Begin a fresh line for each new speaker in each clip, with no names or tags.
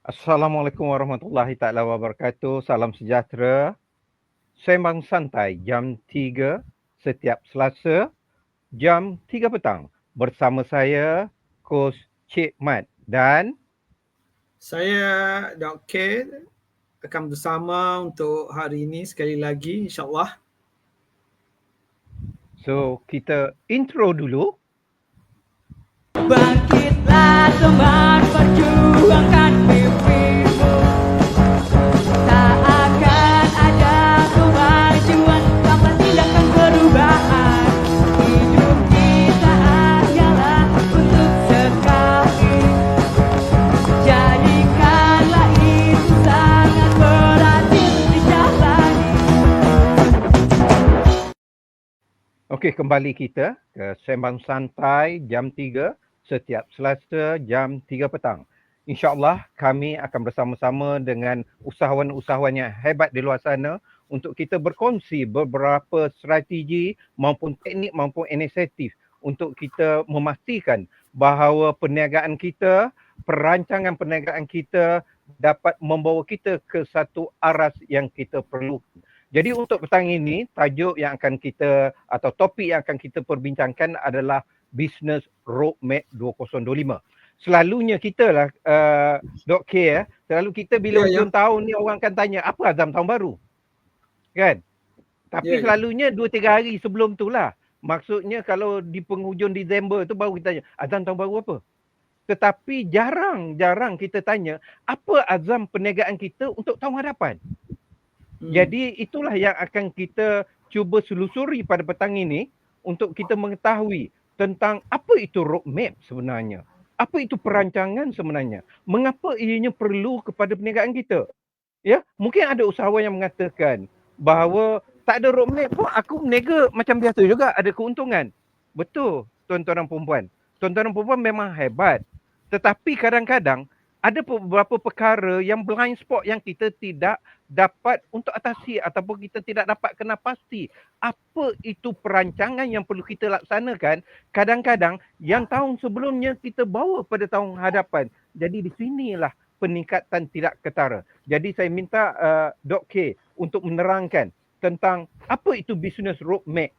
Assalamualaikum warahmatullahi taala wabarakatuh. Salam sejahtera. Sembang santai jam 3 setiap Selasa jam 3 petang. Bersama saya Coach Cik Mat dan
Saya Dr. K akan bersama untuk hari ini sekali lagi insyaAllah.
so kita intro dulu.
Bangkitlah teman, perjuangkan mimpimu. Tak akan ada kemajuan tanpa tindakan perubahan. Hidup kita hanyalah untuk sekali. Jadikanlah itu sangat berarti dijalani.
Okey, kembali kita ke Sembang Santai jam 3 setiap Selasa jam 3 petang. InsyaAllah kami akan bersama-sama dengan usahawan-usahawan yang hebat di luar sana untuk kita berkongsi beberapa strategi maupun teknik maupun inisiatif untuk kita memastikan bahawa perniagaan kita, perancangan perniagaan kita dapat membawa kita ke satu aras yang kita perlukan. Jadi untuk petang ini, tajuk yang akan kita atau topik yang akan kita perbincangkan adalah Business Roadmap 2025. Selalunya kita lah, Dr. K, selalu kita bila hujung tahun ni orang akan tanya, apa azam tahun baru? Kan? Tapi selalunya 2-3 hari sebelum tu lah. Maksudnya kalau di penghujung Disember tu baru kita tanya, azam tahun baru apa? Tetapi jarang kita tanya, apa azam perniagaan kita untuk tahun hadapan? Jadi itulah yang akan kita cuba selusuri pada petang ini untuk kita mengetahui tentang apa itu roadmap sebenarnya. Apa itu perancangan sebenarnya? Mengapa ianya perlu kepada perniagaan kita? Ya, mungkin ada usahawan yang mengatakan bahawa tak ada roadmap pun aku berniaga macam biasa juga, ada keuntungan. Betul, tuan-tuan dan perempuan. Tuan-tuan dan perempuan memang hebat. Tetapi kadang-kadang ada beberapa perkara yang blind spot yang kita tidak dapat untuk atasi ataupun kita tidak dapat kena pasti apa itu perancangan yang perlu kita laksanakan. Kadang-kadang yang tahun sebelumnya kita bawa pada tahun hadapan. Jadi di sinilah peningkatan tidak ketara. Jadi saya minta Dr. K untuk menerangkan tentang apa itu business roadmap.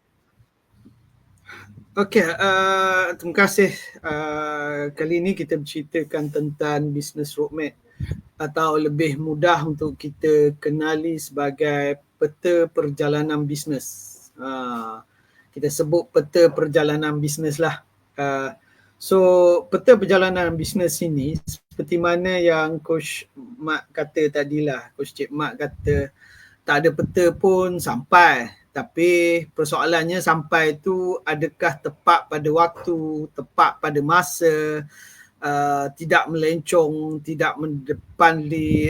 Okey, terima kasih. Kali ini kita berceritakan tentang business roadmap atau lebih mudah untuk kita kenali sebagai peta perjalanan bisnes. Kita sebut peta perjalanan bisnes lah. So peta perjalanan bisnes ini seperti mana yang Coach Mat kata tadilah, Coach Cik Mat kata tak ada peta pun sampai. Tapi persoalannya sampai tu adakah tepat pada waktu, tepat pada masa, tidak melencong, tidak mendepani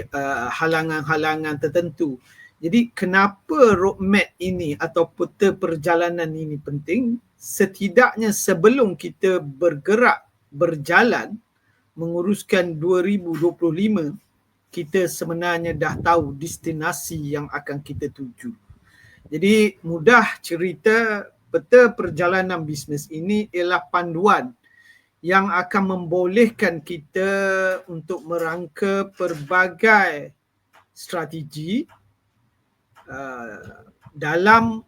halangan-halangan tertentu. Jadi kenapa roadmap ini atau peta perjalanan ini penting? Setidaknya sebelum kita bergerak, berjalan menguruskan 2025, kita sebenarnya dah tahu destinasi yang akan kita tuju. Jadi mudah cerita, peta perjalanan bisnes ini ialah panduan yang akan membolehkan kita untuk merangka pelbagai strategi dalam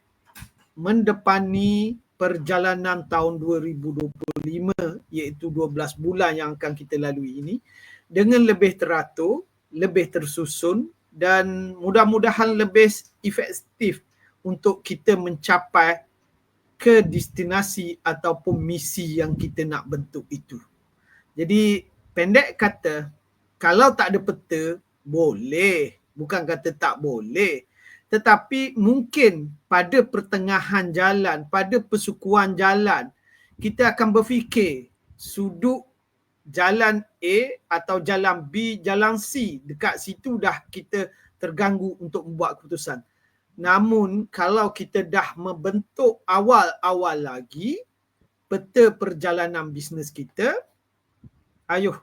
mendepani perjalanan tahun 2025, iaitu 12 bulan yang akan kita lalui ini dengan lebih teratur, lebih tersusun dan mudah-mudahan lebih efektif untuk kita mencapai ke destinasi ataupun misi yang kita nak bentuk itu. Jadi pendek kata, kalau tak ada peta, boleh. Bukan kata tak boleh. Tetapi mungkin pada pertengahan jalan, pada persukuan jalan, kita akan berfikir sudut jalan A atau jalan B, jalan C. Dekat situ dah kita terganggu untuk membuat keputusan. Namun kalau kita dah membentuk awal-awal lagi peta perjalanan bisnes kita, ayuh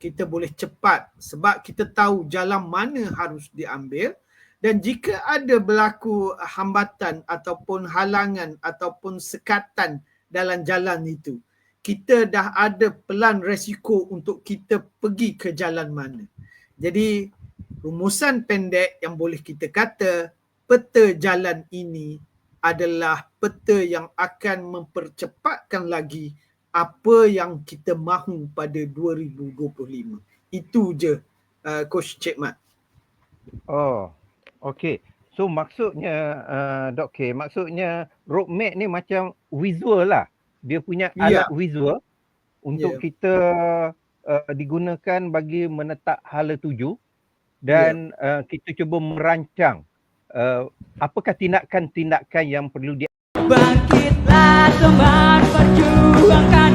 kita boleh cepat sebab kita tahu jalan mana harus diambil. Dan jika ada berlaku hambatan ataupun halangan ataupun sekatan dalam jalan itu, kita dah ada pelan resiko untuk kita pergi ke jalan mana. Jadi rumusan pendek yang boleh kita kata peta jalan ini adalah peta yang akan mempercepatkan lagi apa yang kita mahu pada 2025. Itu je Coach Cik Mat.
Oh, okey. So maksudnya Dok K, maksudnya roadmap ni macam visual lah. Dia punya alat visual untuk kita digunakan bagi menetap hala tuju dan kita cuba merancang apakah tindakan-tindakan yang perlu
Bangkitlah teman, perjuangkan